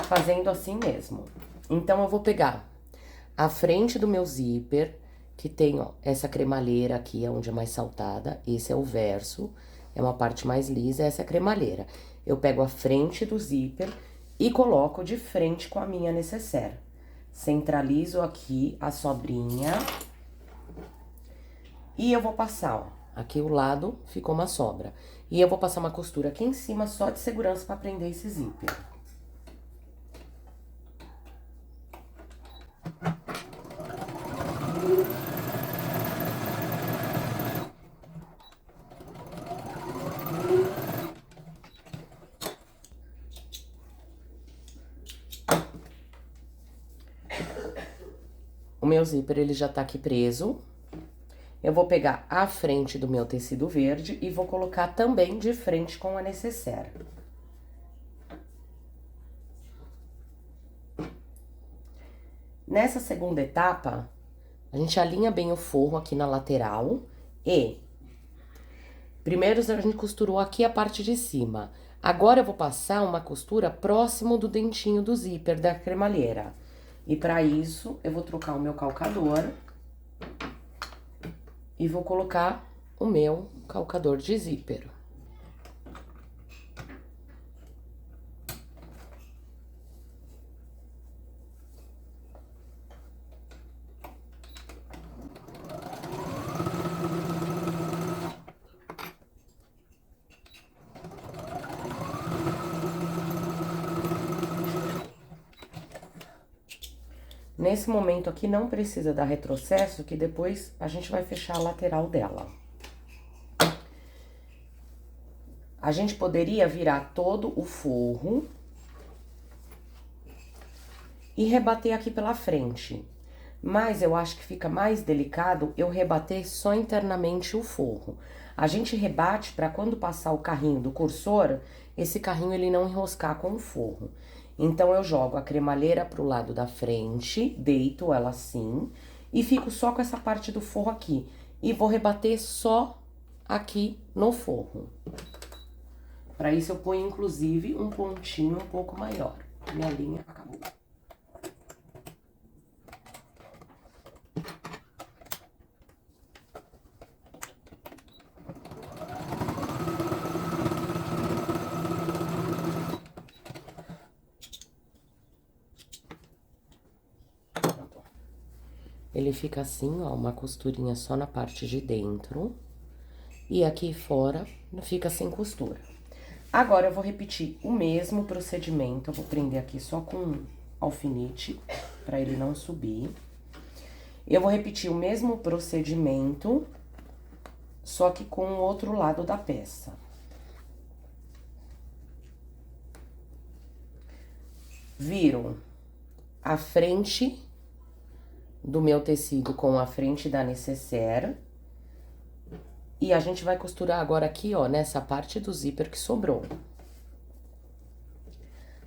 fazendo assim mesmo. Então, eu vou pegar a frente do meu zíper, que tem, ó, essa cremalheira aqui, onde é mais saltada. Esse é o verso, é uma parte mais lisa, essa é a cremalheira. Eu pego a frente do zíper e coloco de frente com a minha necessaire. Centralizo aqui a sobrinha. E eu vou passar, ó, aqui o lado ficou uma sobra. E eu vou passar uma costura aqui em cima só de segurança pra prender esse zíper. O meu zíper, ele já tá aqui preso. Eu vou pegar a frente do meu tecido verde e vou colocar também de frente com a necessaire. Nessa segunda etapa, a gente alinha bem o forro aqui na lateral e... Primeiro, a gente costurou aqui a parte de cima. Agora, eu vou passar uma costura próximo do dentinho do zíper da cremalheira. E para isso, eu vou trocar o meu calcador e vou colocar o meu calcador de zíper. Nesse momento aqui, não precisa dar retrocesso, que depois a gente vai fechar a lateral dela. A gente poderia virar todo o forro e rebater aqui pela frente. Mas eu acho que fica mais delicado eu rebater só internamente o forro. A gente rebate para quando passar o carrinho do cursor, esse carrinho ele não enroscar com o forro. Então, eu jogo a cremalheira pro lado da frente, deito ela assim, e fico só com essa parte do forro aqui. E vou rebater só aqui no forro. Para isso, eu ponho, inclusive, um pontinho um pouco maior. Minha linha acabou. Ele fica assim, ó, uma costurinha só na parte de dentro. E aqui fora fica sem costura. Agora, eu vou repetir o mesmo procedimento. Eu vou prender aqui só com alfinete, pra ele não subir. Eu vou repetir o mesmo procedimento, só que com o outro lado da peça. Viro a frente do meu tecido com a frente da necessaire. E a gente vai costurar agora aqui, ó, nessa parte do zíper que sobrou.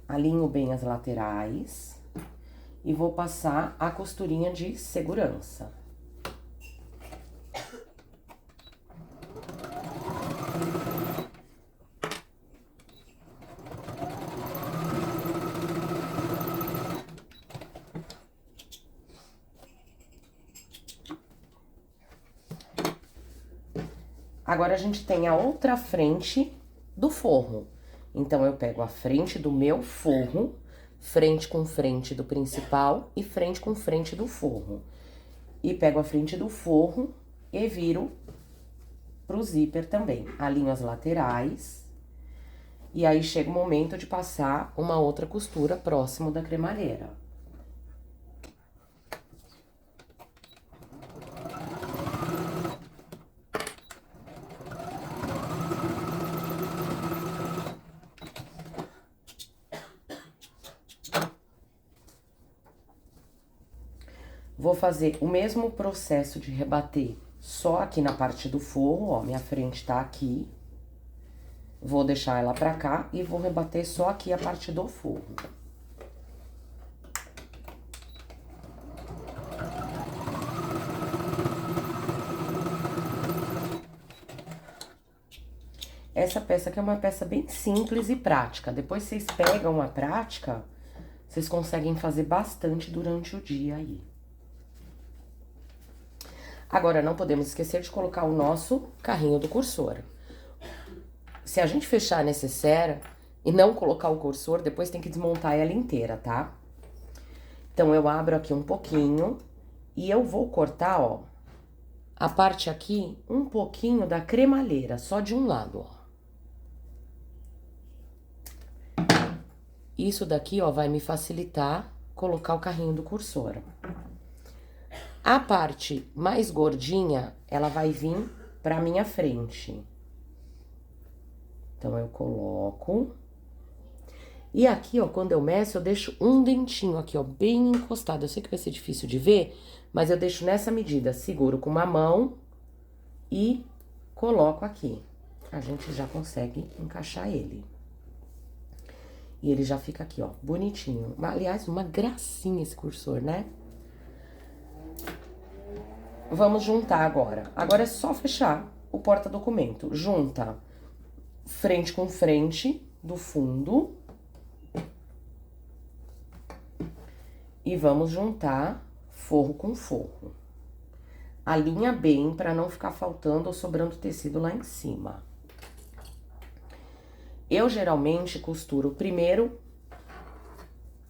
Alinho bem as laterais e vou passar a costurinha de segurança. Agora, a gente tem a outra frente do forro. Então, eu pego a frente do meu forro, frente com frente do principal e frente com frente do forro. E pego a frente do forro e viro pro zíper também. Alinho as laterais. E aí, chega o momento de passar uma outra costura próximo da cremalheira. Vou fazer o mesmo processo de rebater só aqui na parte do forro, ó, minha frente tá aqui. Vou deixar ela pra cá e vou rebater só aqui a parte do forro. Essa peça aqui é uma peça bem simples e prática. Depois vocês pegam a prática, vocês conseguem fazer bastante durante o dia aí. Agora, não podemos esquecer de colocar o nosso carrinho do cursor. Se a gente fechar a necessaire e não colocar o cursor, depois tem que desmontar ela inteira, tá? Então, eu abro aqui um pouquinho e eu vou cortar, ó, a parte aqui, um pouquinho da cremalheira, só de um lado, ó. Isso daqui, ó, vai me facilitar colocar o carrinho do cursor. A parte mais gordinha, ela vai vir pra minha frente. Então, eu coloco. E aqui, ó, quando eu meço, eu deixo um dentinho aqui, ó, bem encostado. Eu sei que vai ser difícil de ver, mas eu deixo nessa medida. Seguro com uma mão e coloco aqui. A gente já consegue encaixar ele. E ele já fica aqui, ó, bonitinho. Aliás, uma gracinha esse cursor, né? Vamos juntar agora. Agora é só fechar o porta-documento. Junta frente com frente do fundo. E vamos juntar forro com forro. Alinha bem para não ficar faltando ou sobrando tecido lá em cima. Eu geralmente costuro primeiro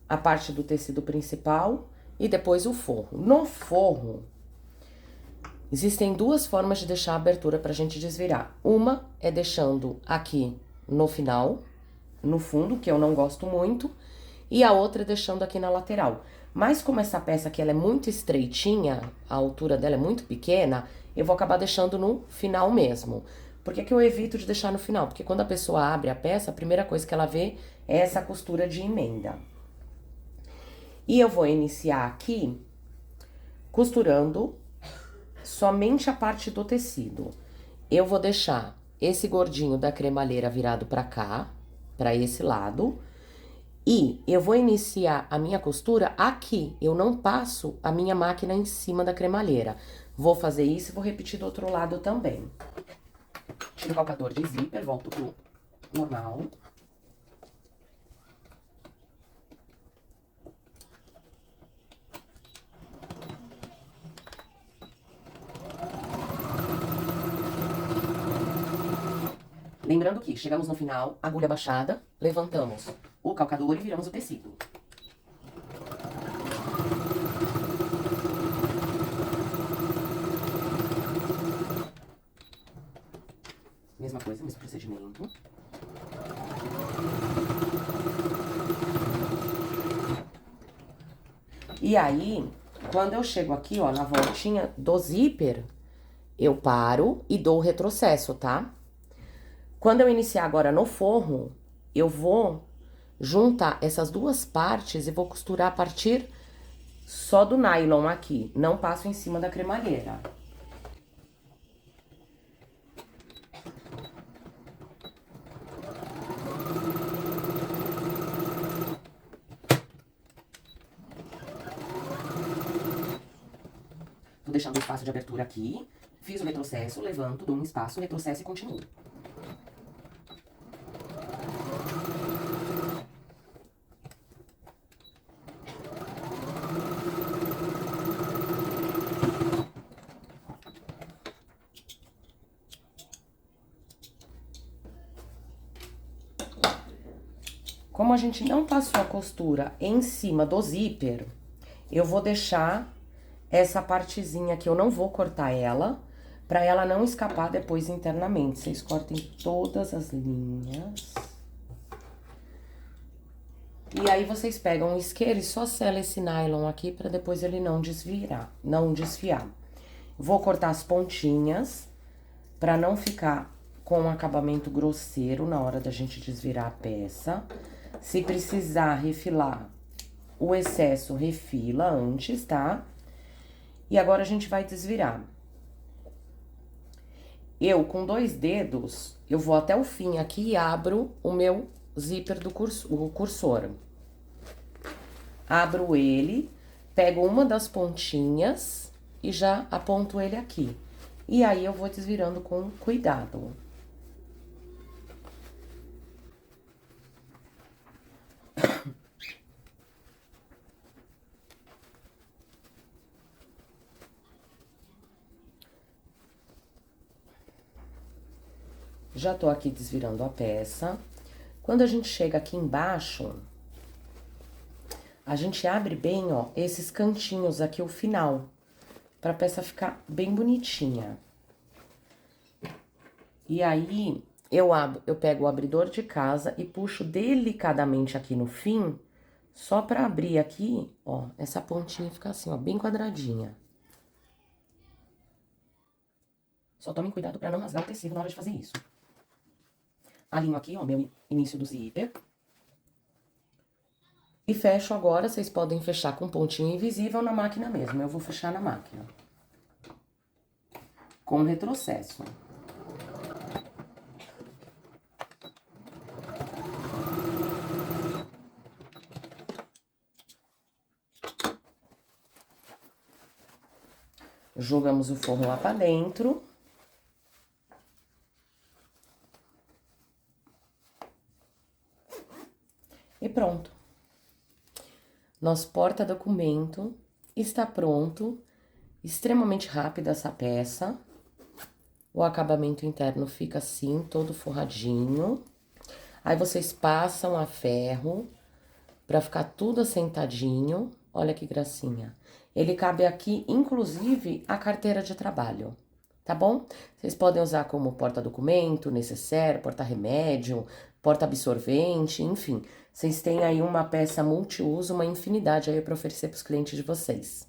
a parte do tecido principal e depois o forro. No forro, existem duas formas de deixar a abertura pra gente desvirar. Uma é deixando aqui no final, no fundo, que eu não gosto muito, e a outra é deixando aqui na lateral. Mas como essa peça aqui ela é muito estreitinha, a altura dela é muito pequena, eu vou acabar deixando no final mesmo. Por que que eu evito de deixar no final? Porque quando a pessoa abre a peça, a primeira coisa que ela vê é essa costura de emenda. E eu vou iniciar aqui costurando somente a parte do tecido. Eu vou deixar esse gordinho da cremalheira virado pra cá, pra esse lado. E eu vou iniciar a minha costura aqui. Eu não passo a minha máquina em cima da cremalheira. Vou fazer isso e vou repetir do outro lado também. Tiro o calcador de zíper, volto pro normal. Lembrando que chegamos no final, agulha baixada, levantamos o calcador e viramos o tecido. Mesma coisa, mesmo procedimento. E aí, quando eu chego aqui, ó, na voltinha do zíper, eu paro e dou o retrocesso, tá? Quando eu iniciar agora no forro, eu vou juntar essas duas partes e vou costurar a partir só do nylon aqui. Não passo em cima da cremalheira. Tô deixando o espaço de abertura aqui. Fiz o retrocesso, levanto, dou um espaço, retrocesso e continuo. Como a gente não passou a costura em cima do zíper, eu vou deixar essa partezinha aqui, eu não vou cortar ela, pra ela não escapar depois internamente. Vocês cortem todas as linhas. E aí, vocês pegam o isqueiro e só sela esse nylon aqui pra depois ele não desfiar. Vou cortar as pontinhas pra não ficar com um acabamento grosseiro na hora da gente desvirar a peça. Se precisar refilar o excesso, refila antes, tá? E agora a gente vai desvirar. Eu, com 2 dedos, eu vou até o fim aqui e abro o meu zíper do cursor. Abro ele, pego uma das pontinhas e já aponto ele aqui. E aí, eu vou desvirando com cuidado. Já tô aqui desvirando a peça. Quando a gente chega aqui embaixo, a gente abre bem, ó, esses cantinhos aqui, o final, pra peça ficar bem bonitinha. E aí, eu pego o abridor de casa e puxo delicadamente aqui no fim, só pra abrir aqui, ó, essa pontinha fica assim, ó, bem quadradinha. Só tomem cuidado pra não rasgar o tecido na hora de fazer isso. Alinho aqui, ó, meu início do zíper. E fecho agora, vocês podem fechar com pontinho invisível na máquina mesmo. Eu vou fechar na máquina. Com retrocesso. Jogamos o forro lá pra dentro. E pronto. Nosso porta-documento está pronto. Extremamente rápida essa peça. O acabamento interno fica assim, todo forradinho. Aí vocês passam a ferro pra ficar tudo assentadinho. Olha que gracinha. Ele cabe aqui, inclusive, a carteira de trabalho, tá bom? Vocês podem usar como porta-documento, necessaire, porta-remédio, porta-absorvente, enfim. Vocês têm aí uma peça multiuso, uma infinidade aí para oferecer para os clientes de vocês.